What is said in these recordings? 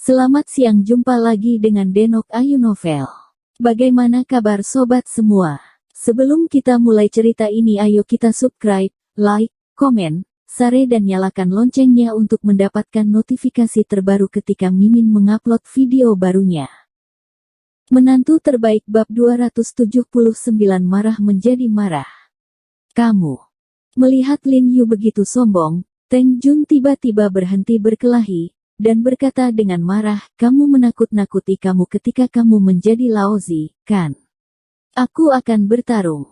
Selamat siang, jumpa lagi dengan Denok Ayu Novel. Bagaimana kabar sobat semua? Sebelum kita mulai cerita ini, ayo kita subscribe, like, komen, share dan nyalakan loncengnya untuk mendapatkan notifikasi terbaru ketika Mimin mengupload video barunya. Menantu terbaik bab 279 marah menjadi marah. Kamu melihat Lin Yu begitu sombong, Teng Jun tiba-tiba berhenti berkelahi dan berkata dengan marah, "Kamu menakut-nakuti kamu ketika kamu menjadi Laozi, kan? Aku akan bertarung."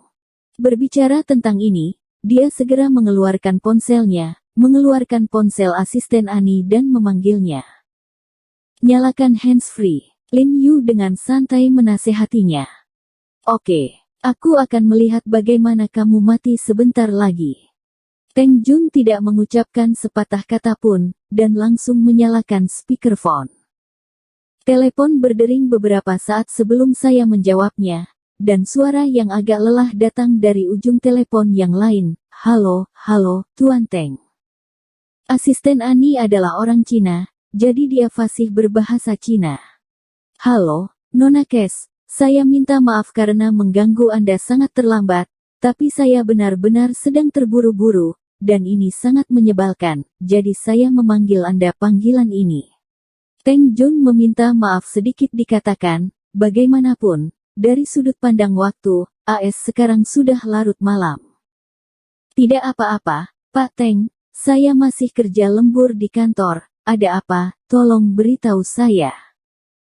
Berbicara tentang ini, dia segera mengeluarkan ponselnya, mengeluarkan ponsel asisten Ani dan memanggilnya. "Nyalakan handsfree," Lin Yu dengan santai menasehatinya. "Oke, aku akan melihat bagaimana kamu mati sebentar lagi." Teng Jun tidak mengucapkan sepatah kata pun, dan langsung menyalakan speakerphone. Telepon berdering beberapa saat sebelum saya menjawabnya, dan suara yang agak lelah datang dari ujung telepon yang lain. "Halo, halo, Tuan Teng." Asisten Ani adalah orang Cina, jadi dia fasih berbahasa Cina. "Halo, Nona Kes, saya minta maaf karena mengganggu Anda sangat terlambat, tapi saya benar-benar sedang terburu-buru. Dan ini sangat menyebalkan, jadi saya memanggil Anda panggilan ini." Teng Jun meminta maaf sedikit dikatakan, bagaimanapun, dari sudut pandang waktu, AS sekarang sudah larut malam. "Tidak apa-apa, Pak Teng, saya masih kerja lembur di kantor, ada apa, tolong beritahu saya,"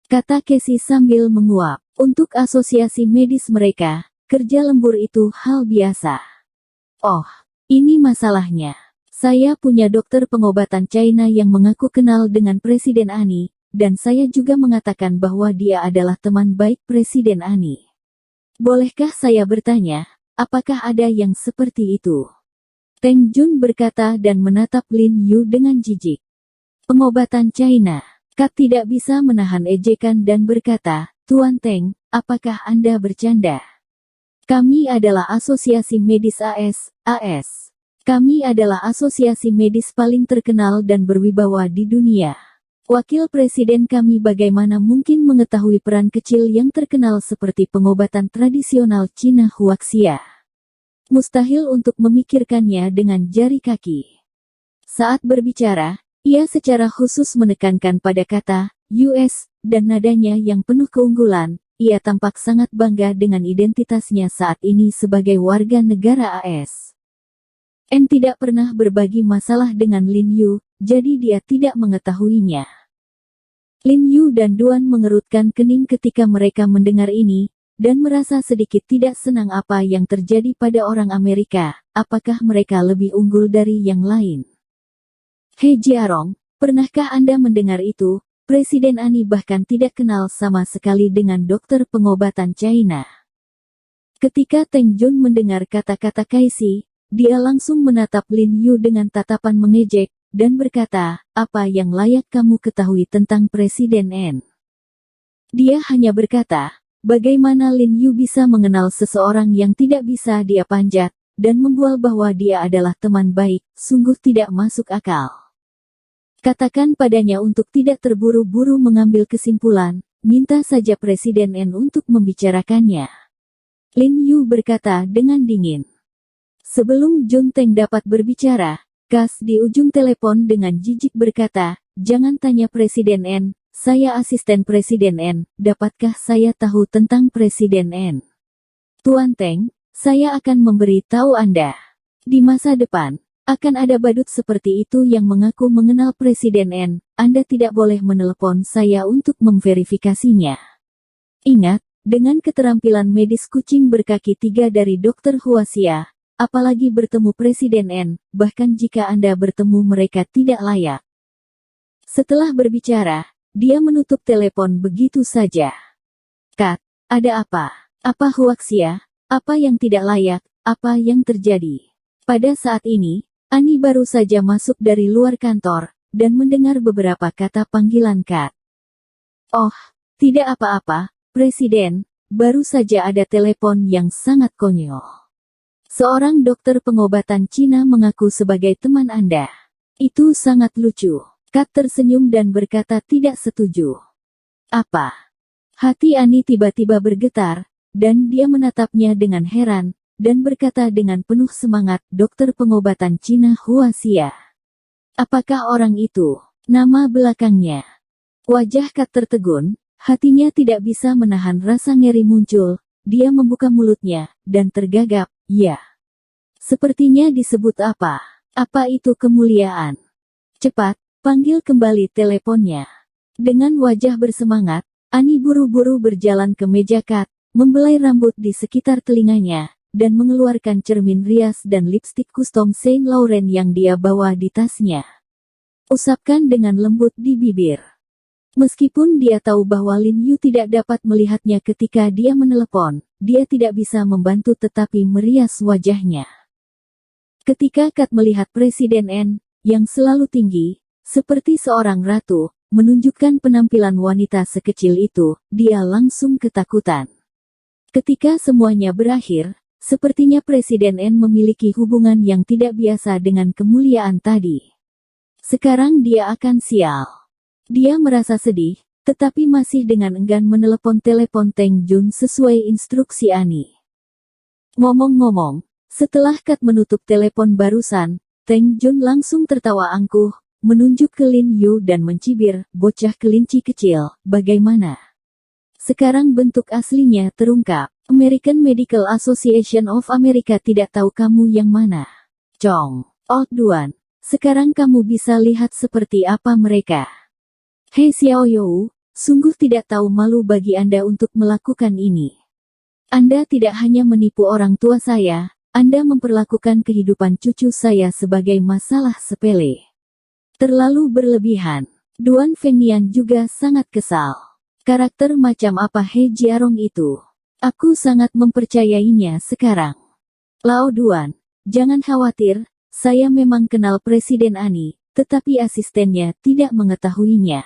kata Casey sambil menguap. Untuk asosiasi medis mereka, kerja lembur itu hal biasa. "Oh, ini masalahnya. Saya punya dokter pengobatan China yang mengaku kenal dengan Presiden Ani, dan saya juga mengatakan bahwa dia adalah teman baik Presiden Ani. Bolehkah saya bertanya, apakah ada yang seperti itu?" Teng Jun berkata dan menatap Lin Yu dengan jijik. "Pengobatan China." Kat tidak bisa menahan ejekan dan berkata, "Tuan Teng, apakah Anda bercanda? Kami adalah asosiasi medis AS. Kami adalah asosiasi medis paling terkenal dan berwibawa di dunia. Wakil presiden kami bagaimana mungkin mengetahui peran kecil yang terkenal seperti pengobatan tradisional Cina Huaxia? Mustahil untuk memikirkannya dengan jari kaki." Saat berbicara, ia secara khusus menekankan pada kata US, dan nadanya yang penuh keunggulan. Ia tampak sangat bangga dengan identitasnya saat ini sebagai warga negara AS. N tidak pernah berbagi masalah dengan Lin Yu, jadi dia tidak mengetahuinya. Lin Yu dan Duan mengerutkan kening ketika mereka mendengar ini, dan merasa sedikit tidak senang apa yang terjadi pada orang Amerika. Apakah mereka lebih unggul dari yang lain? "He Jiarong, pernahkah Anda mendengar itu? Presiden Ani bahkan tidak kenal sama sekali dengan dokter pengobatan China." Ketika Teng Jun mendengar kata-kata Casey, dia langsung menatap Lin Yu dengan tatapan mengejek, dan berkata, "Apa yang layak kamu ketahui tentang Presiden N?" Dia hanya berkata, bagaimana Lin Yu bisa mengenal seseorang yang tidak bisa dia panjat, dan membual bahwa dia adalah teman baik, sungguh tidak masuk akal. Katakan padanya untuk tidak terburu-buru mengambil kesimpulan, minta saja Presiden N untuk membicarakannya. Lin Yu berkata dengan dingin. Sebelum Jun Teng dapat berbicara, Kas di ujung telepon dengan jijik berkata, "Jangan tanya Presiden N, saya asisten Presiden N, dapatkah saya tahu tentang Presiden N?" "Tuan Teng, saya akan memberi tahu Anda. Di masa depan, akan ada badut seperti itu yang mengaku mengenal Presiden N. Anda tidak boleh menelepon saya untuk memverifikasinya. Ingat, dengan keterampilan medis kucing berkaki 3 dari Dr. Huaxia, apalagi bertemu Presiden N, bahkan jika Anda bertemu mereka tidak layak." Setelah berbicara, dia menutup telepon begitu saja. "Kat, ada apa? Apa Huaxia? Apa yang tidak layak? Apa yang terjadi?" Pada saat ini, Ani baru saja masuk dari luar kantor, dan mendengar beberapa kata panggilan Kat. "Oh, tidak apa-apa, Presiden, baru saja ada telepon yang sangat konyol. Seorang dokter pengobatan Cina mengaku sebagai teman Anda. Itu sangat lucu," Kat tersenyum dan berkata tidak setuju. Apa? Hati Ani tiba-tiba bergetar, dan dia menatapnya dengan heran, dan berkata dengan penuh semangat, dokter pengobatan Cina Hua Xia. Apakah orang itu? Nama belakangnya. Wajah Kat tertegun, hatinya tidak bisa menahan rasa ngeri muncul, dia membuka mulutnya, dan tergagap, ya. Sepertinya disebut apa? Apa itu kemuliaan? Cepat, panggil kembali teleponnya. Dengan wajah bersemangat, Ani buru-buru berjalan ke meja Kat, membelai rambut di sekitar telinganya, dan mengeluarkan cermin rias dan lipstik kustom Saint Laurent yang dia bawa di tasnya. Usapkan dengan lembut di bibir. Meskipun dia tahu bahwa Lin Yu tidak dapat melihatnya ketika dia menelepon, dia tidak bisa membantu tetapi merias wajahnya. Ketika Kat melihat Presiden N, yang selalu tinggi, seperti seorang ratu, menunjukkan penampilan wanita sekecil itu, dia langsung ketakutan. Ketika semuanya berakhir, sepertinya Presiden N memiliki hubungan yang tidak biasa dengan kemuliaan tadi. Sekarang dia akan sial. Dia merasa sedih, tetapi masih dengan enggan menelepon telepon Teng Jun sesuai instruksi Ani. Ngomong-ngomong, setelah Kat menutup telepon barusan, Teng Jun langsung tertawa angkuh, menunjuk ke Lin Yu dan mencibir, bocah kelinci kecil, bagaimana? Sekarang bentuk aslinya terungkap. American Medical Association of America tidak tahu kamu yang mana. Chong, Old Duan, sekarang kamu bisa lihat seperti apa mereka. Hei Xiaoyou, sungguh tidak tahu malu bagi Anda untuk melakukan ini. Anda tidak hanya menipu orang tua saya, Anda memperlakukan kehidupan cucu saya sebagai masalah sepele. Terlalu berlebihan. Duan Fengnian juga sangat kesal. Karakter macam apa He Jiarong itu? Aku sangat mempercayainya sekarang. Lao Duan, jangan khawatir, saya memang kenal Presiden Ani, tetapi asistennya tidak mengetahuinya.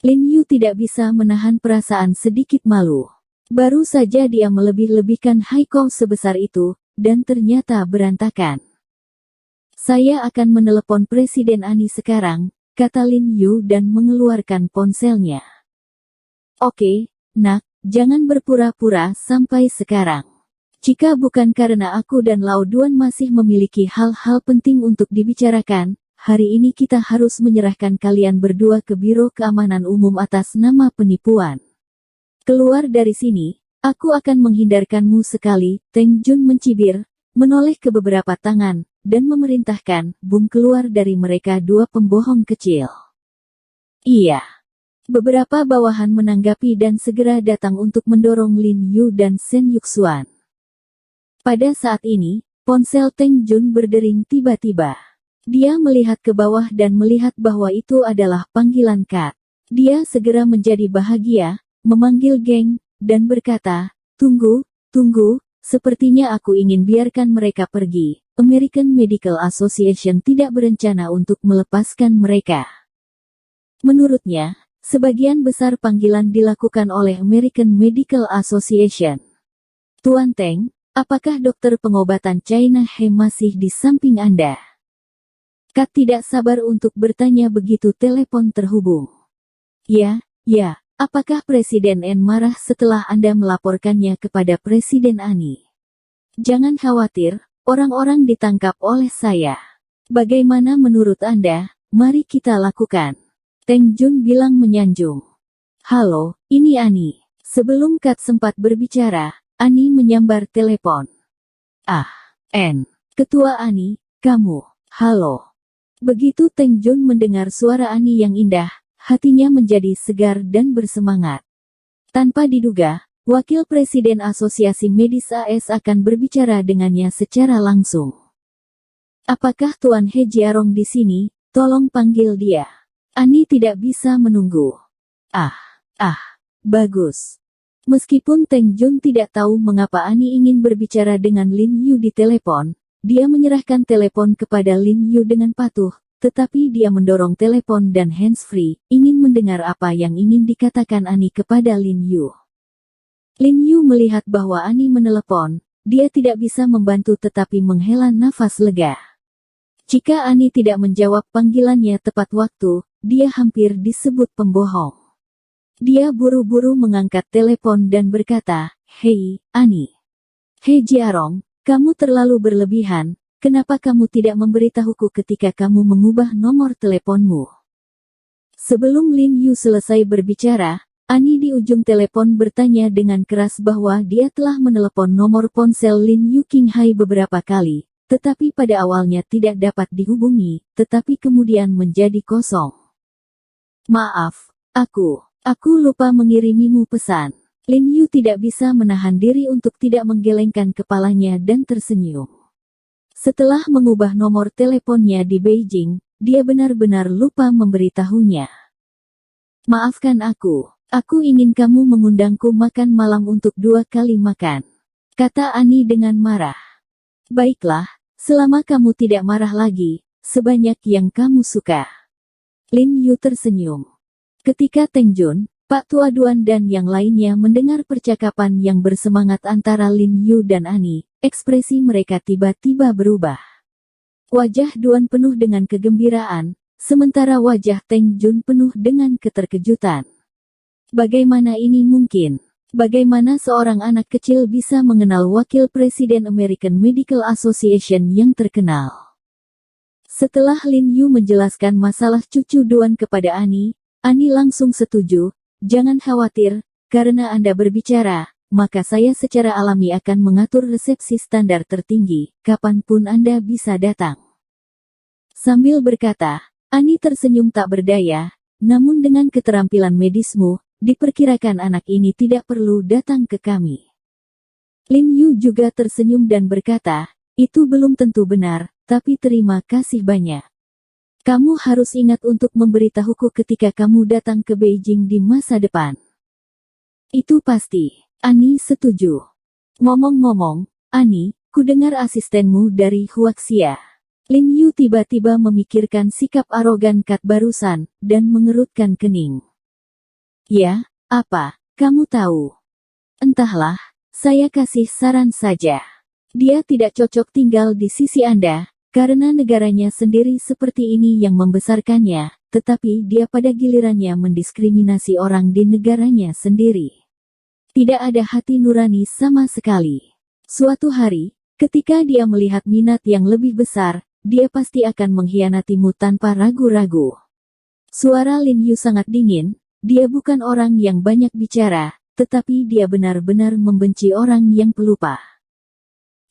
Lin Yu tidak bisa menahan perasaan sedikit malu. Baru saja dia melebih-lebihkan Haiko sebesar itu, dan ternyata berantakan. Saya akan menelepon Presiden Ani sekarang, kata Lin Yu dan mengeluarkan ponselnya. Oke, nak, jangan berpura-pura sampai sekarang. Jika bukan karena aku dan Lao Duan masih memiliki hal-hal penting untuk dibicarakan, hari ini kita harus menyerahkan kalian berdua ke Biro Keamanan Umum atas nama penipuan. Keluar dari sini, aku akan menghindarkanmu sekali, Teng Jun mencibir, menoleh ke beberapa tangan, dan memerintahkan, Bung keluar dari mereka dua pembohong kecil. Iya. Beberapa bawahan menanggapi dan segera datang untuk mendorong Lin Yu dan Shen Yuxuan. Pada saat ini, ponsel Teng Jun berdering tiba-tiba. Dia melihat ke bawah dan melihat bahwa itu adalah panggilan Kat. Dia segera menjadi bahagia, memanggil geng, dan berkata, tunggu, sepertinya aku ingin biarkan mereka pergi. American Medical Association tidak berencana untuk melepaskan mereka. Menurutnya, sebagian besar panggilan dilakukan oleh American Medical Association. Tuan Teng, apakah dokter pengobatan China He masih di samping Anda? Kat tidak sabar untuk bertanya begitu telepon terhubung. Ya, apakah Presiden N marah setelah Anda melaporkannya kepada Presiden Ani? Jangan khawatir, orang-orang ditangkap oleh saya. Bagaimana menurut Anda? Mari kita lakukan. Teng Jun bilang menyanjung. Halo, ini Ani. Sebelum Kat sempat berbicara, Ani menyambar telepon. N. Ketua Ani, kamu. Halo. Begitu Teng Jun mendengar suara Ani yang indah, hatinya menjadi segar dan bersemangat. Tanpa diduga, Wakil Presiden Asosiasi Medis AS akan berbicara dengannya secara langsung. Apakah Tuan He Jiarong di sini? Tolong panggil dia. Ani tidak bisa menunggu. Bagus. Meskipun Teng Jun tidak tahu mengapa Ani ingin berbicara dengan Lin Yu di telepon, dia menyerahkan telepon kepada Lin Yu dengan patuh, tetapi dia mendorong telepon dan handsfree, ingin mendengar apa yang ingin dikatakan Ani kepada Lin Yu. Lin Yu melihat bahwa Ani menelepon, dia tidak bisa membantu tetapi menghela nafas lega. Jika Ani tidak menjawab panggilannya tepat waktu, dia hampir disebut pembohong. Dia buru-buru mengangkat telepon dan berkata, "Hei, Ani. Hei Jiarong, kamu terlalu berlebihan, kenapa kamu tidak memberitahuku ketika kamu mengubah nomor teleponmu?" Sebelum Lin Yu selesai berbicara, Ani di ujung telepon bertanya dengan keras bahwa dia telah menelepon nomor ponsel Lin Yu Qinghai beberapa kali, tetapi pada awalnya tidak dapat dihubungi, tetapi kemudian menjadi kosong. "Maaf, aku lupa mengirimimu pesan." Lin Yu tidak bisa menahan diri untuk tidak menggelengkan kepalanya dan tersenyum. Setelah mengubah nomor teleponnya di Beijing, dia benar-benar lupa memberitahunya. "Maafkan aku ingin kamu mengundangku makan malam untuk 2 kali makan," kata Ani dengan marah. "Baiklah, selama kamu tidak marah lagi, sebanyak yang kamu suka." Lin Yu tersenyum. Ketika Teng Jun, Pak Tua Duan dan yang lainnya mendengar percakapan yang bersemangat antara Lin Yu dan Ani, ekspresi mereka tiba-tiba berubah. Wajah Duan penuh dengan kegembiraan, sementara wajah Teng Jun penuh dengan keterkejutan. Bagaimana ini mungkin? Bagaimana seorang anak kecil bisa mengenal wakil presiden American Medical Association yang terkenal? Setelah Lin Yu menjelaskan masalah cucu Duan kepada Ani langsung setuju. "Jangan khawatir, karena Anda berbicara, maka saya secara alami akan mengatur resepsi standar tertinggi, kapanpun Anda bisa datang." Sambil berkata, Ani tersenyum tak berdaya, "Namun dengan keterampilan medismu, diperkirakan anak ini tidak perlu datang ke kami." Lin Yu juga tersenyum dan berkata, "Itu belum tentu benar, tapi terima kasih banyak. Kamu harus ingat untuk memberitahuku ketika kamu datang ke Beijing di masa depan." "Itu pasti." Ani setuju. "Ngomong-ngomong, Ani, kudengar asistenmu dari Huaxia." Lin Yu tiba-tiba memikirkan sikap arogan Kat barusan, dan mengerutkan kening. "Ya, apa? Kamu tahu?" "Entahlah, saya kasih saran saja. Dia tidak cocok tinggal di sisi Anda, karena negaranya sendiri seperti ini yang membesarkannya, tetapi dia pada gilirannya mendiskriminasi orang di negaranya sendiri. Tidak ada hati nurani sama sekali. Suatu hari, ketika dia melihat minat yang lebih besar, dia pasti akan mengkhianatimu tanpa ragu-ragu." Suara Lin Yu sangat dingin. Dia bukan orang yang banyak bicara, tetapi dia benar-benar membenci orang yang pelupa.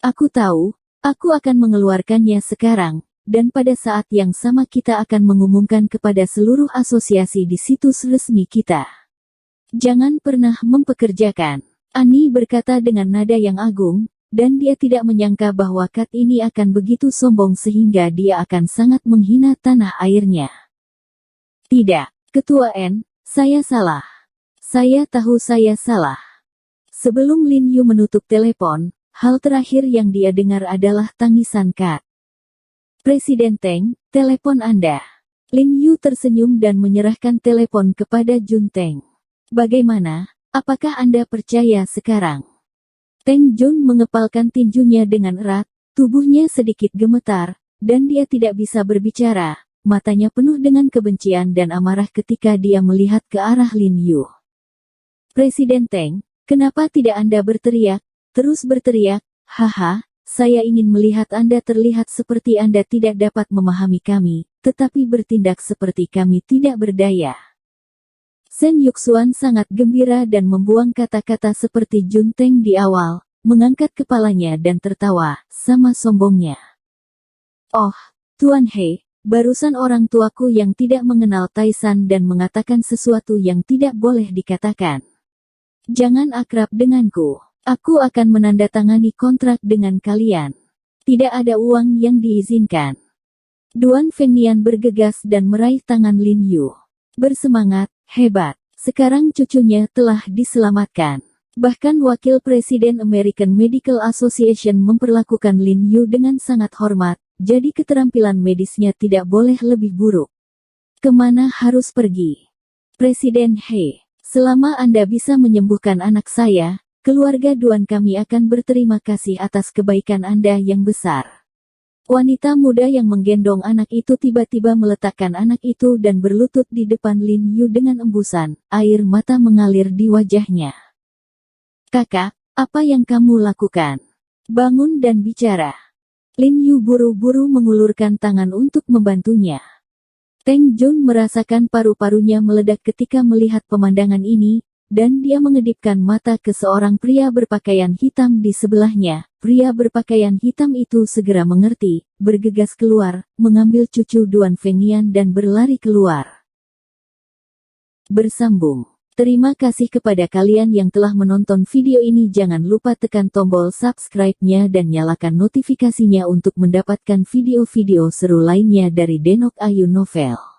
"Aku tahu, aku akan mengeluarkannya sekarang, dan pada saat yang sama kita akan mengumumkan kepada seluruh asosiasi di situs resmi kita. Jangan pernah mempekerjakan." Ani berkata dengan nada yang agung, dan dia tidak menyangka bahwa Kat ini akan begitu sombong sehingga dia akan sangat menghina tanah airnya. "Tidak, Ketua N. Saya salah. Saya tahu saya salah." Sebelum Lin Yu menutup telepon, hal terakhir yang dia dengar adalah tangisan Kat. "Presiden Teng, telepon Anda." Lin Yu tersenyum dan menyerahkan telepon kepada Jun Teng. "Bagaimana? Apakah Anda percaya sekarang?" Teng Jun mengepalkan tinjunya dengan erat, tubuhnya sedikit gemetar, dan dia tidak bisa berbicara. Matanya penuh dengan kebencian dan amarah ketika dia melihat ke arah Lin Yu. "Presiden Teng, kenapa tidak Anda berteriak? Terus berteriak, haha, saya ingin melihat Anda terlihat seperti Anda tidak dapat memahami kami, tetapi bertindak seperti kami tidak berdaya." Sen Yuxuan sangat gembira dan membuang kata-kata seperti Jun Teng di awal, mengangkat kepalanya dan tertawa, sama sombongnya. "Oh, Tuan He, barusan orang tuaku yang tidak mengenal Taisan dan mengatakan sesuatu yang tidak boleh dikatakan. Jangan akrab denganku. Aku akan menandatangani kontrak dengan kalian. Tidak ada uang yang diizinkan." Duan Fengnian bergegas dan meraih tangan Lin Yu. "Bersemangat, hebat. Sekarang cucunya telah diselamatkan." Bahkan wakil presiden American Medical Association memperlakukan Lin Yu dengan sangat hormat, jadi keterampilan medisnya tidak boleh lebih buruk. "Kemana harus pergi? Presiden He, selama Anda bisa menyembuhkan anak saya, keluarga Duan kami akan berterima kasih atas kebaikan Anda yang besar." Wanita muda yang menggendong anak itu tiba-tiba meletakkan anak itu dan berlutut di depan Lin Yu dengan embusan. Air mata mengalir di wajahnya. "Kakak, apa yang kamu lakukan? Bangun dan bicara." Lin Yu buru-buru mengulurkan tangan untuk membantunya. Teng Jun merasakan paru-parunya meledak ketika melihat pemandangan ini, dan dia mengedipkan mata ke seorang pria berpakaian hitam di sebelahnya. Pria berpakaian hitam itu segera mengerti, bergegas keluar, mengambil cucu Duan Fengnian dan berlari keluar. Bersambung. Terima kasih kepada kalian yang telah menonton video ini. Jangan lupa tekan tombol subscribe-nya dan nyalakan notifikasinya untuk mendapatkan video-video seru lainnya dari Denok Ayu Novel.